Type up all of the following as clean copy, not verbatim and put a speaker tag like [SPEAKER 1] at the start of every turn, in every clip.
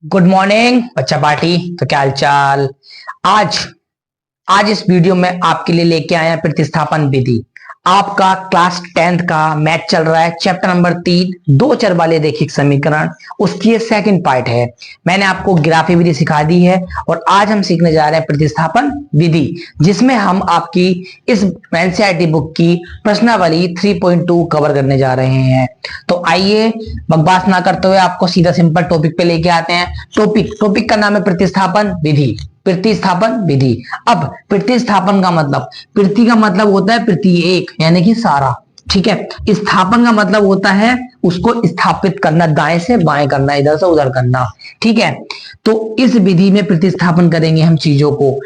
[SPEAKER 1] Good morning बच्चा party. तो क्या हाल चाल। आज आज इस वीडियो में आपके लिए लेके आए हैं प्रतिस्थापन विधि। आपका क्लास 10th का मैथ चल रहा है, चैप्टर नंबर 3 दो चर वाले रैखिक समीकरण, उसकी ये सेकंड पार्ट है। मैंने आपको ग्राफी विधि सिखा दी है और आज हम सीखने जा रहे हैं प्रतिस्थापन विधि, जिसमें हम आपकी इस एनसीईआरटी बुक की प्रश्नावली 3.2 कवर करने जा रहे हैं। तो आइए बकवास ना करते हुए आपको सीधा सिंपल टॉपिक पे लेके आते हैं। टॉपिक का नाम है प्रतिस्थापन विधि। प्रतिस्थापन विधि। अब प्रतिस्थापन का मतलब, प्रति का मतलब होता है प्रत्येक यानी कि सारा, ठीक है। स्थापन का मतलब होता है उसको स्थापित करना, दाएं से बाएं करना, इधर से उधर करना, ठीक है। तो इस विधि में प्रतिस्थापन करेंगे हम चीजों को।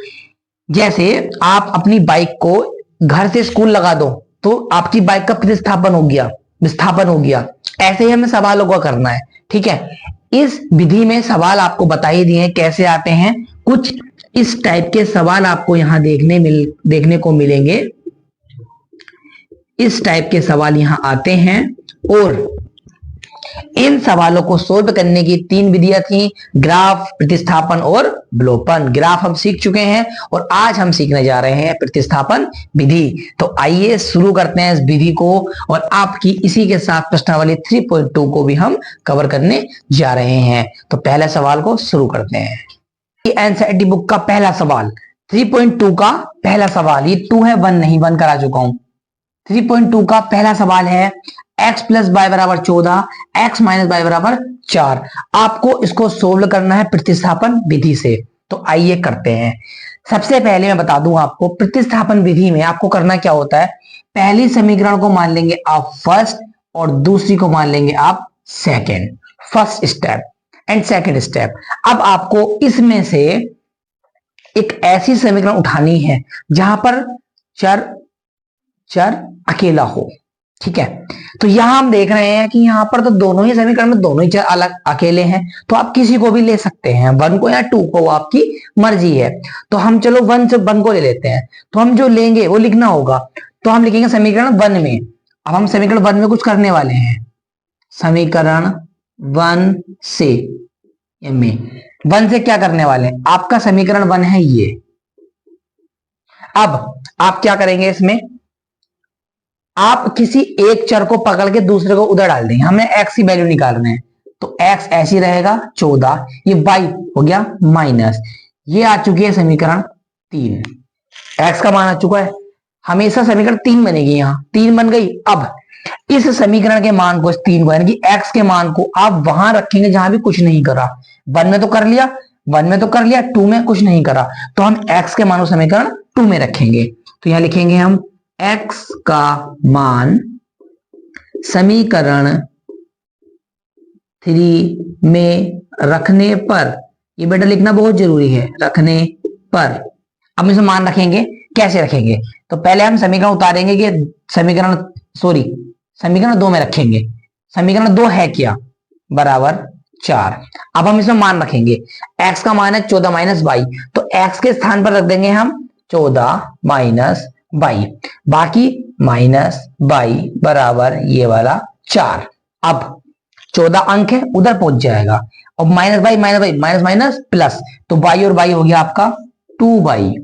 [SPEAKER 1] जैसे आप अपनी बाइक को घर से स्कूल लगा दो तो आपकी बाइक का प्रतिस्थापन हो गया, विस्थापन हो गया। ऐसे ही हमें सवालों का करना है, ठीक है। इस विधि में सवाल आपको बता ही दिए कैसे आते हैं। कुछ इस टाइप के सवाल आपको यहां देखने को मिलेंगे। इस टाइप के सवाल यहां आते हैं और इन सवालों को सोल्व करने की 3 विधियां थी, ग्राफ, प्रतिस्थापन और विलोपन। ग्राफ हम सीख चुके हैं और आज हम सीखने जा रहे हैं प्रतिस्थापन विधि। तो आइए शुरू करते हैं इस विधि को और आपकी इसी के साथ प्रश्नावली 3.2 को भी हम कवर करने जा रहे हैं। तो पहले सवाल को शुरू करते हैं। एनसीईआरटी बुक का पहला सवाल 3.2 का पहला सवाल, ये 2 है, 1 नहीं, 1 करा चुका हूं। 3.2 का पहला सवाल है x प्लस वाई बराबर 14, x माइनस वाई बराबर 4। आपको इसको सोल्व करना है प्रतिस्थापन विधि से। तो आइए करते हैं। सबसे पहले मैं बता दूं आपको, प्रतिस्थापन विधि में आपको करना क्या होता है। पहली समीकरण को मान लेंगे आप फर्स्ट और दूसरी को मान लेंगे आप second. First step and second step. अब आपको इसमें से एक ऐसी समीकरण उठानी है जहां पर चर अकेला हो, ठीक है। तो यहां हम देख रहे हैं कि यहां पर तो दोनों ही समीकरण में दोनों ही चर अलग अकेले हैं, तो आप किसी को भी ले सकते हैं, 1 को या 2 को, वो आपकी मर्जी है। तो हम चलो 1 से 1 को ले लेते हैं। तो हम जो लेंगे वो लिखना होगा, तो हम लिखेंगे समीकरण 1 में। अब हम समीकरण 1 में कुछ करने वाले हैं। समीकरण 1 से में 1 से क्या करने वाले हैं, आपका समीकरण 1 है ये। अब आप क्या करेंगे, इसमें आप किसी एक चर को पकड़ के दूसरे को उधर डाल देंगे। हमें x की वैल्यू निकालना है, तो x ऐसी रहेगा 14, ये y हो गया माइनस, ये आ चुकी है समीकरण 3, x का मान आ चुका है। हमेशा समीकरण 3 बनेगी, यहां 3 बन गई। अब इस समीकरण के मान को, 3 को यानी कि x के मान को आप वहां रखेंगे जहां भी कुछ नहीं करा। 1 में तो कर लिया, 2 में कुछ नहीं करा, तो हम x के मान को समीकरण 2 में रखेंगे। तो यहां लिखेंगे हम x का मान समीकरण 3 में रखने पर, ये बेटा लिखना बहुत जरूरी है, रखने पर। अब इसे मान रखेंगे, कैसे रखेंगे, तो पहले हम समीकरण उतारेंगे कि समीकरण 2 में रखेंगे। समीकरण 2 है क्या, बराबर 4। अब हम इसमें मान रखेंगे, x का मान है 14 माइनस वाई, तो x के स्थान पर रख देंगे हम 14 माइनस वाई, बाकी माइनस वाई बराबर ये वाला 4। अब 14 अंक है, उधर पहुंच जाएगा, और minus Y minus minus plus, तो वाई और वाई हो गया आपका 2y,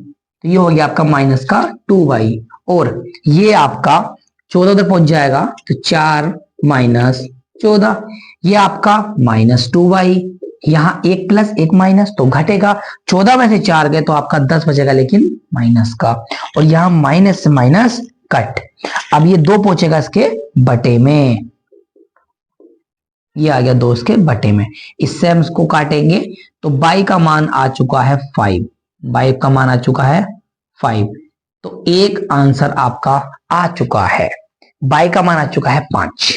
[SPEAKER 1] तो ये हो गया आपका माइनस का 2y, और ये आपका 14 उधर पहुंच जाएगा, तो 4 माइनस 14, ये आपका माइनस 2y, यहां 1 प्लस 1 माइनस, तो घटेगा। 14 में से 4 गए तो आपका 10 बचेगा, लेकिन माइनस का, और यहां माइनस से माइनस कट। अब ये 2 पहुंचेगा इसके बटे में, ये आ गया 2 इसके बटे में। इससे हम इसको काटेंगे तो y का मान आ चुका है 5, y का मान आ चुका है 5, तो एक आंसर आपका आ चुका है, y का मान आ चुका है 5,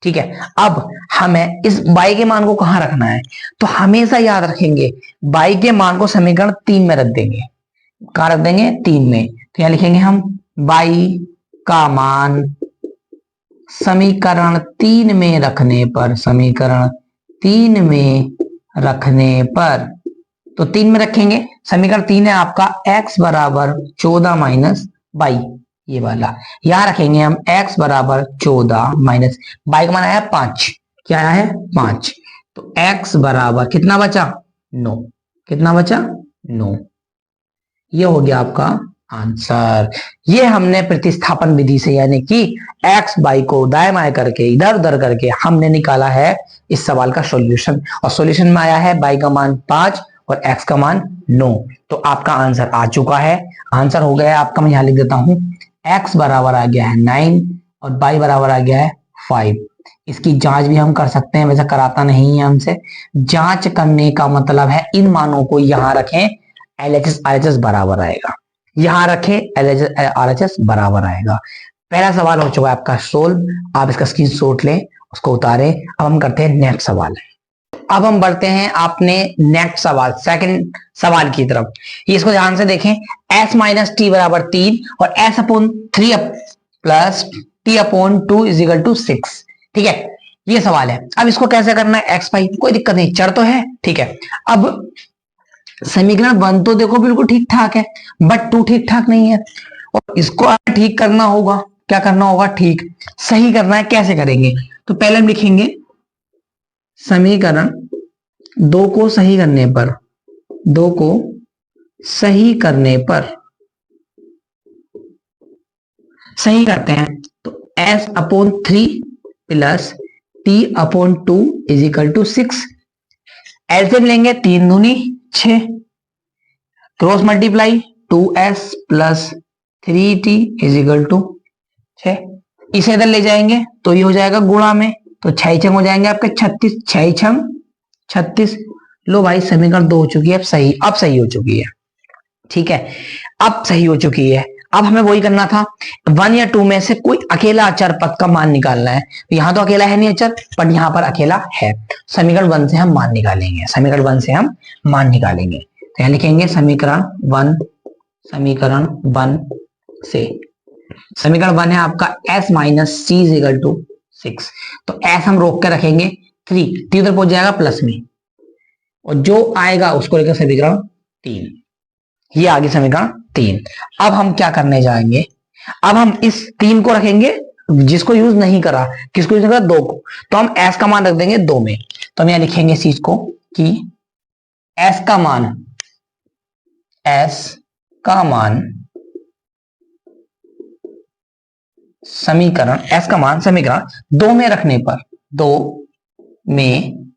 [SPEAKER 1] ठीक है। अब हमें इस y के मान को कहां रखना है, तो हमेशा याद रखेंगे y के मान को समीकरण 3 में रख देंगे। कहां रख देंगे, 3 में। तो यहां लिखेंगे हम y का मान समीकरण 3 में रखने पर, समीकरण 3 में रखने पर, तो 3 में रखेंगे। समीकरण 3 है आपका x बराबर 14 माइनस वाई, ये वाला यहां रखेंगे हम x बराबर 14 माइनस वाई का मान आया 5, क्या आया है 5, तो x बराबर कितना बचा 9, कितना बचा 9। ये हो गया आपका आंसर। ये हमने प्रतिस्थापन विधि से यानी कि x बाई को दाएं बाएं करके इधर उधर करके हमने निकाला है इस सवाल का सॉल्यूशन, और सॉल्यूशन में आया है y का मान 5 और x का मान 9। तो आपका आंसर आ चुका है। आंसर हो गया है आपका, मैं यहां लिख देता हूं, x बराबर आ गया है 9 और y बराबर आ गया है 5। इसकी जांच भी हम कर सकते हैं, वैसे कराता नहीं है हमसे। जांच करने का मतलब है इन मानों को यहां रखें, LHS RHS बराबर आएगा, यहां रखें LHS RHS बराबर आएगा। पहला सवाल हो चुका है आपका सोल्व, आप इसका स्क्रीनशॉट लें, उसको उतारें। अब हम करते हैं नेक्स्ट सवाल। अब हम बढ़ते हैं आपने नेक्स्ट सवाल, सेकंड सवाल की तरफ। ये इसको ध्यान से देखें, s माइनस टी बराबर 3 और s upon 3 plus T upon 2 is equal to 6। ठीक है, ये सवाल है। अब इसको कैसे करना है, x पाई, कोई दिक्कत नहीं, चर तो है। ठीक है, अब समीकरण 1 तो देखो बिल्कुल ठीक ठाक है, बट 2 ठीक ठाक नहीं है, और इसको ठीक करना होगा। क्या करना होगा, ठीक सही करना है। कैसे करेंगे, तो पहले हम लिखेंगे समीकरण 2 को सही करने पर, 2 को सही करने पर, सही करते हैं तो s upon 3 plus T upon 2 is equal to 6। LCM लेंगे, 3 दूनी 6, cross multiply 2s plus 3t is equal to 6। इसे इधर ले जाएंगे तो ये हो जाएगा गुणा में, तो 6 छंग हो जाएंगे आपके 36, 6 छंग 36। लो भाई समीकरण 2 हो चुकी है, अब सही हो चुकी है। ठीक है, अब सही हो चुकी है। अब हमें वही करना था, 1 या 2 में से कोई अकेला अचर पद का मान निकालना है। यहां तो अकेला है नहीं अचर, पर यहां पर अकेला है। समीकरण 1 से हम मान निकालेंगे, समीकरण 1 से हम मान निकालेंगे। तो यहां लिखेंगे समीकरण 1 से, समीकरण 1 है आपका s minus C is equal to 6। तो s हम रोक के रखेंगे, 3 उधर पहुंच जाएगा प्लस में, और जो आएगा उसको लेकर समीकरण 3। ये आगे समीकरण 3। अब हम क्या करने जाएंगे, अब हम इस 3 को रखेंगे, जिसको यूज नहीं करा, किसको यूज करा 2 को, तो हम s का मान रख देंगे 2 में। तो हम यहां लिखेंगे इस चीज को कि s का मान समीकरण, s का मान समीकरण 2 में रखने पर, 2 में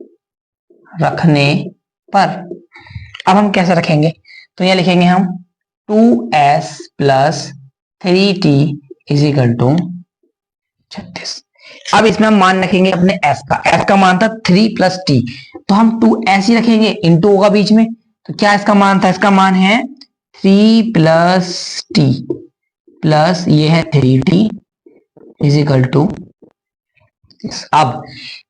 [SPEAKER 1] रखने पर अब हम कैसे रखेंगे, तो यह लिखेंगे हम 2s plus 3t is equal to 36। अब इसमें हम मान रखेंगे अपने s का मान था 3 प्लस t, तो हम 2s ही रखेंगे, इंटू होगा बीच में। तो क्या इसका मान था, इसका मान है 3 प्लस t प्लस ये है 3t इज इक्वल टू। अब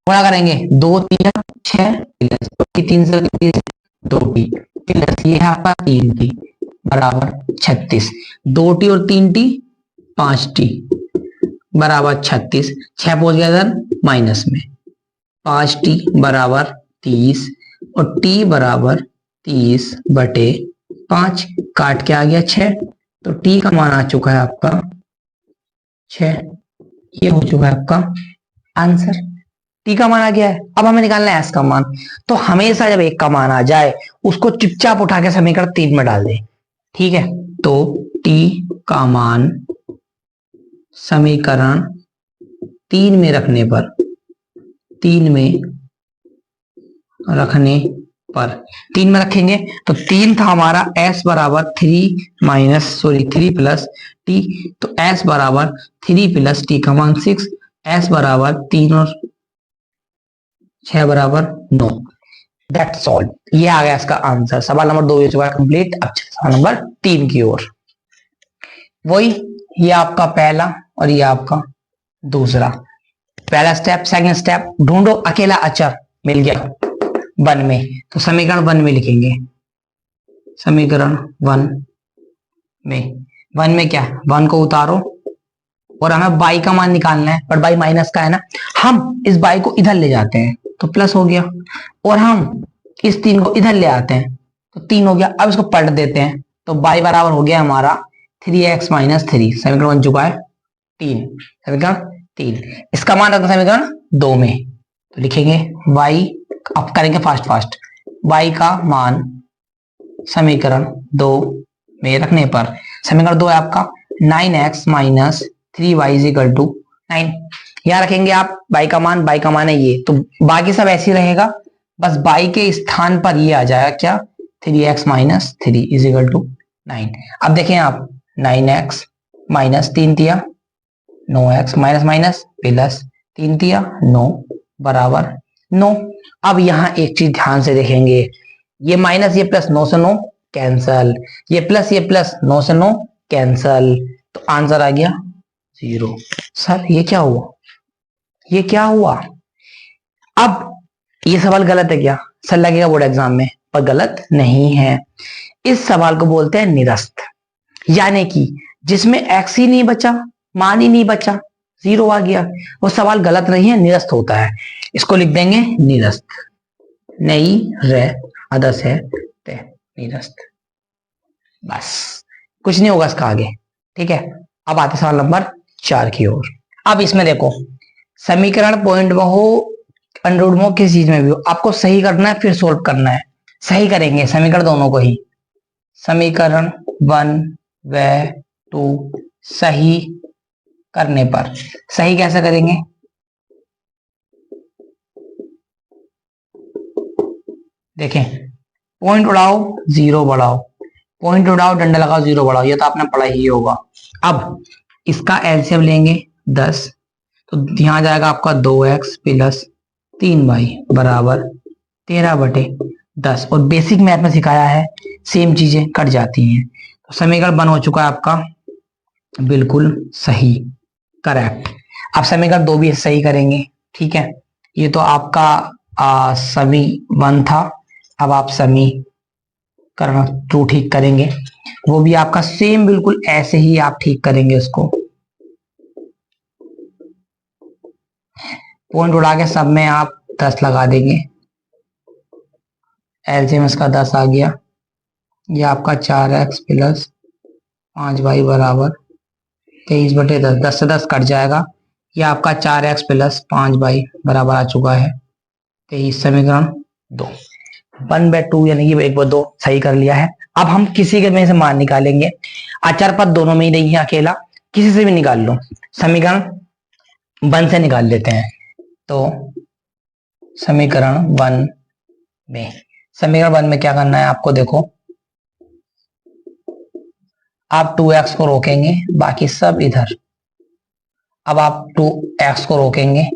[SPEAKER 1] गुणा करेंगे, 2 3 6 प्लस 3 से 2t प्लस ये है आपका 3t बराबर 36। 2t और 3t 5t बराबर 36। 6 पहुंच गया इधर माइनस में, 5t बराबर 30 और t बराबर 30 बटे 5, काट के आ गया 6। तो t का मान आ चुका है आपका 6। ये हो चुका है आपका आंसर, टी का मान आ गया है। अब हमें निकालना है एस का मान, तो हमेशा जब एक का मान आ जाए उसको चुपचाप उठा के समीकरण 3 में डाल दे। ठीक है, तो टी का मान समीकरण 3 में रखने पर, 3 में रखेंगे तो 3 था हमारा s बराबर 3 प्लस t, तो s बराबर 3 प्लस t का मान 6, s बराबर 3 और 6 बराबर 9। दैट्स ऑल, ये आ गया इसका आंसर। सवाल नंबर 2 हो चुका है कंप्लीट। अब सवाल नंबर 3 की ओर। वही, ये आपका पहला और ये आपका दूसरा। पहला स्टेप, सेकंड स्टेप, ढूंढो अकेला अचर, मिल गया 1 में, तो समीकरण 1 में लिखेंगे, समीकरण 1 में क्या, 1 को उतारो और हमें बाई का मान निकालना है, पर बाई माइनस का है ना, हम इस बाई को इधर ले जाते हैं तो प्लस हो गया, और हम इस 3 को इधर ले आते हैं तो 3 हो गया। अब इसको पलट देते हैं तो बाई बराबर हो गया हमारा 3x माइनस 3। समीकरण बन चुका है 3, समीकरण 3। इसका मान रखते समीकरण 2 में, तो लिखेंगे y अब करेंगे फास्ट फास्ट। y का मान समीकरण 2 में रखने पर, समीकरण 2 है आपका 9x minus 3y is equal to 9। यहां रखेंगे आप y का मान है ये, तो बाकी सब ऐसे ही रहेगा, बस y के स्थान पर ये आ जाएगा क्या, 3x minus 3 is equal to 9। अब देखें आप, 9x माइनस 3 तिया 9x माइनस माइनस प्लस 3 तिया 9 बराबर 9। अब यहां एक चीज ध्यान से देखेंगे, ये माइनस ये प्लस 9 से 9 कैंसल, ये प्लस 9 से 9 कैंसल, तो आंसर आ गया 0। सर ये क्या हुआ, ये क्या हुआ? अब ये सवाल गलत है क्या? सर लगेगा बोर्ड एग्जाम में, पर गलत नहीं है। इस सवाल को बोलते हैं निरस्त, यानी कि जिसमें एक्स ही नहीं बचा, मान ही नहीं बचा, 0 आ गया, वो सवाल गलत नहीं है, निरस्त होता है। इसको लिख देंगे निरस्त, नहीं रे अदस है ते निरस्त, बस कुछ नहीं होगा इसका आगे। ठीक है, अब आते सवाल नंबर 4 की ओर। अब इसमें देखो, समीकरण पॉइंट में हो अंडरवुड में हो, किस चीज में भी हो, आपको सही करना है फिर सोल्व करना है। सही करेंगे समीकरण दोनों को ही, समीकरण 1 व 2 सही करने पर, सही कैसे करेंगे, देखें, पॉइंट उड़ाओ 0 बढ़ाओ, पॉइंट उड़ाओ डंडा लगाओ 0 बढ़ाओ, ये तो आपने पढ़ा ही होगा। अब इसका एलसीएम लेंगे 10, तो यहां जाएगा आपका 2x प्लस 3y बराबर 13/10। और बेसिक मैथ में सिखाया है, सेम चीजें कट जाती हैं। तो समीकरण बन हो चुका है आपका बिल्कुल सही, करेक्ट। अब समीकरण 2 भी सही करेंगे। ठीक है, ये तो आपका समी 1 था, अब आप समीकरण 2 ठीक करेंगे, वो भी आपका सेम बिल्कुल ऐसे ही आप ठीक करेंगे उसको। पॉइंट उड़ा के सब में आप 10 लगा देंगे, एलसीएम इसका 10 आ गया, ये आपका 4x प्लस 5y बराबर 23/10, 10 से 10 कट जाएगा, ये आपका 4x प्लस 5y बराबर आ चुका है 23। समीकरण 2 1/2 यानी कि 1/2 सही कर लिया है। अब हम किसी के में से मान निकालेंगे, अचर पद दोनों में ही नहीं है, अकेला किसी से भी निकाल लो। समीकरण 1 से निकाल लेते हैं, तो समीकरण 1 में, समीकरण 1 में क्या करना है आपको, देखो आप 2x को रोकेंगे, बाकी सब इधर, अब आप 2x को रोकेंगे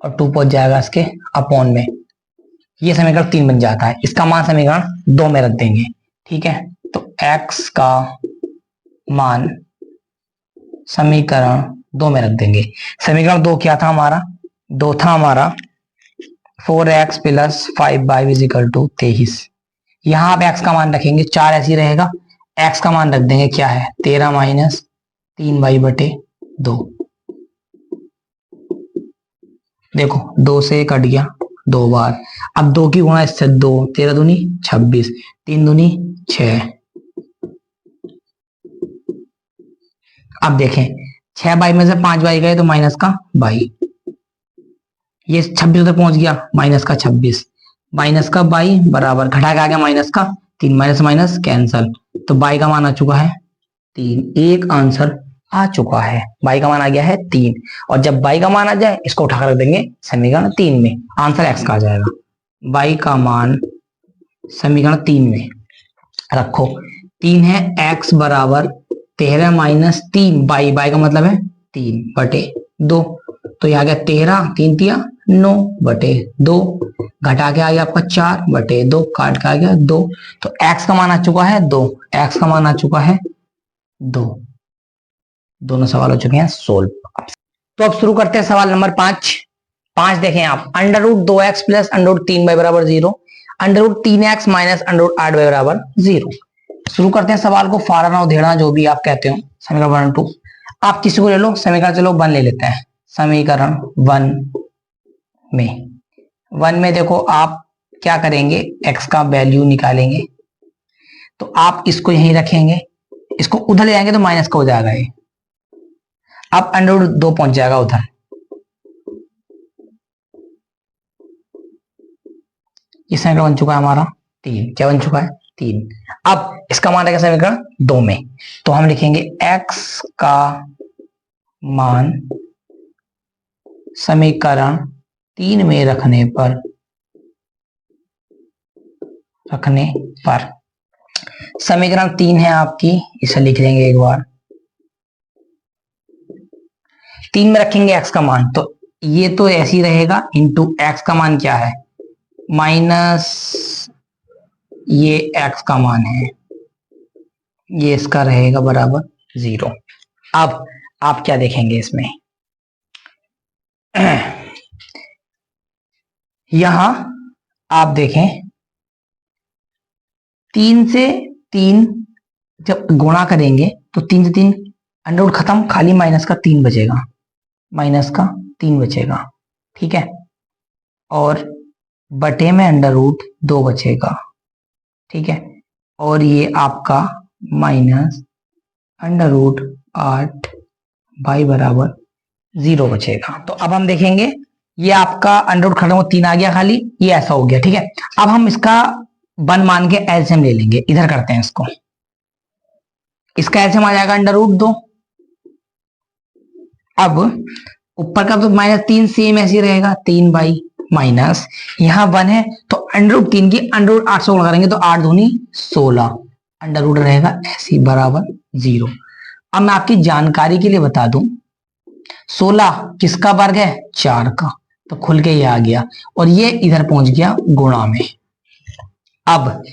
[SPEAKER 1] और 2 पहुंच जाएगा इसके अपॉन में, ये समीकरण 3 बन जाता है। इसका मान समीकरण 2 में रख देंगे। ठीक है, तो x का मान समीकरण 2 में रख देंगे। समीकरण 2 क्या था हमारा, 2 था हमारा 4x plus 5y is equal to 23। यहां आप x का मान रखेंगे, 4 ऐसे ही रहेगा, x का मान रख देंगे क्या है 13 माइनस 3y/2। देखो 2 से कट गया 2 बार, अब 2 की गुणा इससे 2, 13 दूनी 26, 3 दूनी 6। अब देखें 6y में से 5y गए तो माइनस का y, ये 26 तक पहुंच गया, माइनस का 26, माइनस का y बराबर घटा के आ गया माइनस का 3, माइनस माइनस कैंसल, तो y का मान आ चुका है 3। एक आंसर आ चुका है, y का मान आ गया है 3, और जब y का मान आ जाए इसको उठाकर रख देंगे समीकरण 3 में, आंसर x का आ जाएगा। y का मान समीकरण 3 में रखो, 3 है, x बराबर 13 माइनस 3, y का मतलब है 3/2, तो यह आ गया 13, 3 तिया 9/2, घटा के आ गया आपका 4/2, काट के आ गया 2, तो x का मान आ चुका है 2, x का मान आ चुका है 2। दोनों सवाल हो चुके हैं सोल्व। तो अब शुरू करते हैं सवाल नंबर 5 देखें आप, √2x प्लस √3y बराबर 0, √3x माइनस √8y बराबर 0। शुरू करते हैं सवाल को, फाड़ना उधेड़ना जो भी आप कहते हो, समीकरण 1 2 आप किसी को ले लो, समीकरण चलो 1 ले लेते हैं। समीकरण 1 में देखो आप क्या करेंगे, x का वैल्यू निकालेंगे, तो आप इसको यहीं रखेंगे, इसको उधर ले जाएंगे तो माइनस का हो जाएगा ये, अब √2 पहुंच जाएगा उधर, ये समीकरण बन चुका है हमारा 3। क्या बन चुका है? 3। अब इसका मान है समीकरण 2 में, तो हम लिखेंगे x का मान समीकरण 3 में रखने पर समीकरण 3 है आपकी, इसे लिख देंगे एक बार। 3 में रखेंगे x का मान, तो ये तो ऐसे ही रहेगा, इंटू x का मान क्या है? माइनस ये x का मान है, ये इसका रहेगा बराबर 0। अब आप क्या देखेंगे इसमें, यहां आप देखें 3 से 3 जब गुणा करेंगे तो 3 से 3 अंडर रूट खत्म, खाली माइनस का 3 बचेगा, माइनस का 3 बचेगा, ठीक है। और बटे में अंडर रूट 2 बचेगा, ठीक है। और ये आपका माइनस अंडर रूट 8 बाई बराबर 0 बचेगा। तो अब हम देखेंगे ये आपका अंडर रूट खत्म हो 3 आ गया खाली, ये ऐसा हो गया, ठीक है। अब हम इसका 1 मान के एलसीएम ले लेंगे, इधर करते हैं इसको। इसका एलसीएम आ जाएगा अंडर रूट 2। अब ऊपर का तो -3 सेम ऐसे रहेगा, 3 बाई माइनस यहां 1 है तो अंडर रूट 3 की अंडर रूट 8 से गुणा करेंगे तो 8 दूनी 16, अंडर रूट रहेगा ऐसे बराबर 0। अब मैं आपकी जानकारी के लिए बता दूं 16 किसका वर्ग है? 4 का, तो खुल के ये आ गया और ये इधर पहुंच गया गुणा में। अब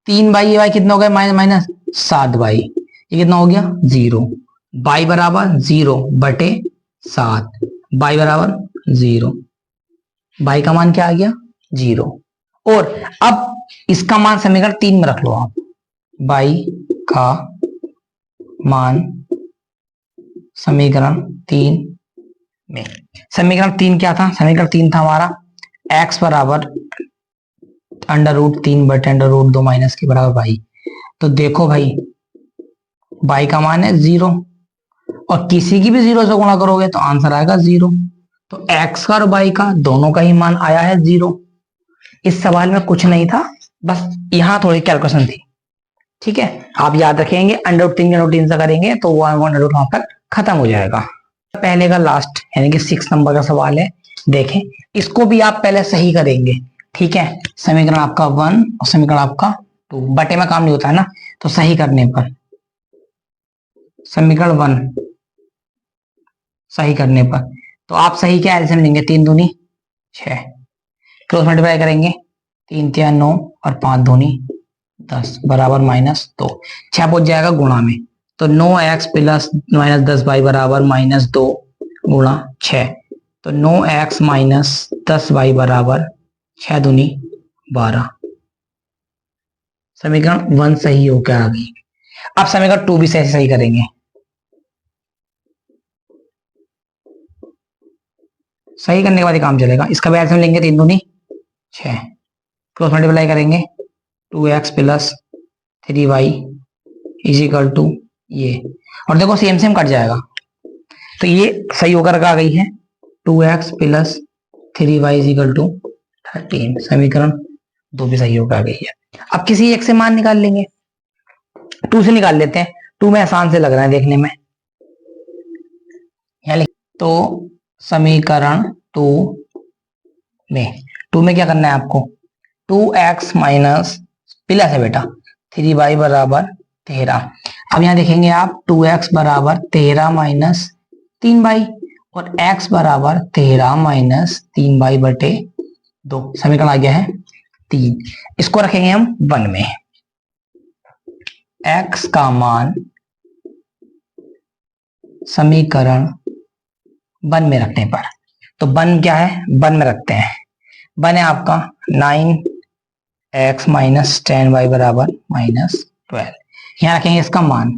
[SPEAKER 1] 3 बाई, ये बाई कितना हो गया? माइनस माइनस 7 बाई, ये कितना हो गया? 0। बाई बराबर 0 बटे 7, बाई बराबर 0, बाई का मान क्या आ गया? 0। और अब इसका मान समीकरण 3 में रख लो आप, बाई का मान समीकरण 3 में। समीकरण 3 क्या था? समीकरण 3 था हमारा x बराबर अंडर रूट 3 बटे अंडर रूट 2 माइनस के बराबर बाई। तो देखो भाई बाई का मान है 0 और किसी की भी 0 से गुणा करोगे तो आंसर आएगा 0। तो x का और बाई का दोनों का ही मान आया है 0। इस सवाल में कुछ नहीं था, बस यहां थोड़ी कैलकुलेशन थी, ठीक है। आप याद रखेंगे अंडर रूट 3 के अंडर रूट 3 से करेंगे तो वो अंडर रूट वहां पर खत्म हो जाएगा। पहले का लास्ट यानी कि 6 नंबर का सवाल है, देखें इसको भी आप पहले सही करेंगे, ठीक है। समीकरण आपका 1 और समीकरण आपका 2, बटे में काम नहीं होता है ना, तो सही करने पर समीकरण 1 सही करने पर तो आप सही क्या एलसीएम लेंगे? 3 दूनी 6, क्रॉस मल्टीप्लाई करेंगे 3 3 9 और 5 दूनी 10 बराबर -2, 6 पहुंच जाएगा गुणा में, तो 9x प्लस -10 बाई बराबर -2 गुणा 6, तो 9x माइनस 10 बाई बराबर 6 दूनी 12। समीकरण 1 सही होकर आ गई। अब समीकरण 2 भी सही करेंगे। सही करने के बाद ही काम चलेगा। इसका भी एलसीएम लेंगे 3 दूनी 6, क्रॉस मल्टीप्लाई करेंगे 2x plus 3y is equal to ये, और देखो सेम सेम कट जाएगा तो ये सही होकर आ गई है 2x plus 3y is equal to 13। समीकरण 2 भी सही होकर आ गई है। अब किसी एक से मान निकाल लेंगे, 2 से निकाल लेते हैं, 2 में आसान से लग रहा है देखने में। तो समीकरण 2 में क्या करना है आपको? 2x माइनस प्लस है बेटा 3y बराबर 13। अब यहां देखेंगे आप 2x बराबर 13 माइनस 3y और x बराबर 13 माइनस 3y बटे 2। समीकरण आ गया है 3। इसको रखेंगे हम 1 में, x का मान समीकरण 1 में रखने पर, तो 1 क्या है? 1 में रखते हैं, 1 है आपका 9x माइनस 10y बराबर -12। यहां रखेंगे इसका मान,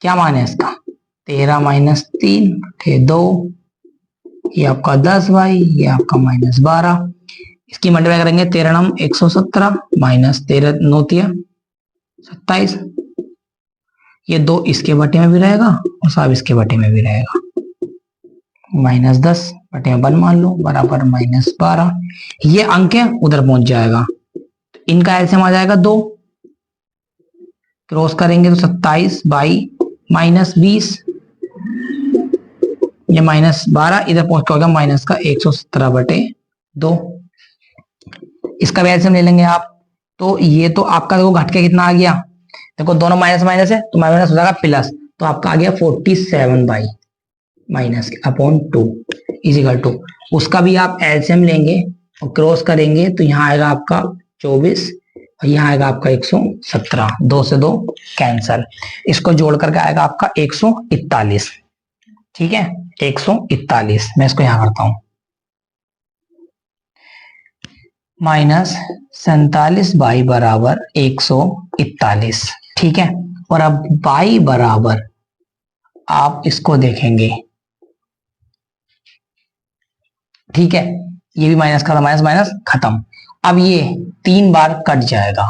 [SPEAKER 1] क्या मान है इसका? 13 माइनस 3 बटे 2, ये आपका 10y, ये आपका -12। इसकी मल्टीप्लाई करेंगे 13 नम 117 माइनस 13 9 27, ये 2 इसके बटे में भी रहेगा और सब इसके बटे में भी रहेगा, -10 बटे 1 मान लो बराबर -12। ये अंक है उधर पहुंच जाएगा, इनका एलसीएम आ जाएगा 2, क्रॉस करेंगे तो 27 बाई -20, ये -12 इधर पहुंच के होगा माइनस का 117 बटे 2। इसका भी एलसीएम ले लेंगे आप, तो ये तो आपका देखो घट के कितना आ गया, देखो दोनों माइनस माइनस है तो माइनस हो जाएगा प्लस, तो आपका आ गया 47 बाई -2 इजिकल टू, उसका भी आप एलसीएम लेंगे और क्रॉस करेंगे तो यहाँ आएगा आपका 24 और यहाँ आएगा आपका 117, 2 से 2 कैंसल, इसको जोड़ करके आएगा आपका 141। ठीक है 141, मैं इसको यहां करता हूं -47 बाई बराबर 141। ठीक है, और अब बाई बराबर आप इसको देखेंगे, ठीक है ये भी माइनस का माइनस माइनस खत्म, अब ये 3 बार कट जाएगा,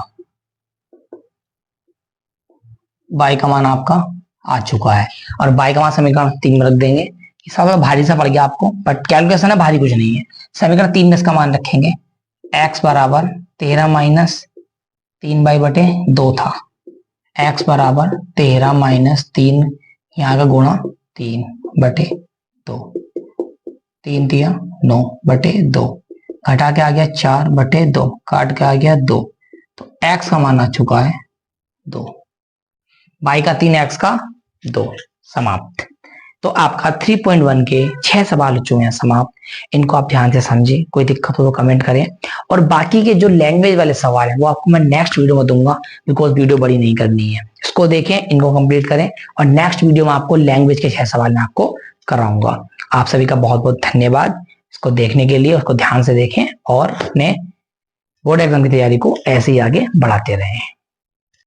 [SPEAKER 1] बाई का मान आपका आ चुका है, और बाई का मान समीकरण 3 में रख देंगे, सब भारी सा पड़ गया आपको बट कैलकुलेशन है भारी कुछ नहीं है, समीकरण 3 में इसका मान रखेंगे, x बराबर 13 माइनस 3 बाई बटे 2 था, x बराबर 13 माइनस 3 यहाँ का गुणा 3 बटे 2, 3 दिया 9 बटे 2, घटा के आ गया 4 बटे 2, काट के आ गया 2, तो x का मान आ चुका है 2, बाई का 3 x का 2, समाप्त। तो आपका 3.1 के 6 सवाल हो चुके हैं समाप्त, इनको आप ध्यान से समझें, कोई दिक्कत हो तो कमेंट करें, और बाकी के जो लैंग्वेज वाले सवाल हैं वो आपको मैं नेक्स्ट वीडियो में दूंगा, बिकॉज वीडियो बड़ी नहीं करनी है, इसको देखें, इनको कंप्लीट करें, और नेक्स्ट वीडियो में आपको लैंग्वेज के 6 सवाल मैं आपको कराऊंगा। आप सभी का बहुत बहुत धन्यवाद इसको देखने के लिए, उसको ध्यान से देखें और अपने बोर्ड एग्जाम की तैयारी को ऐसे ही आगे बढ़ाते रहें।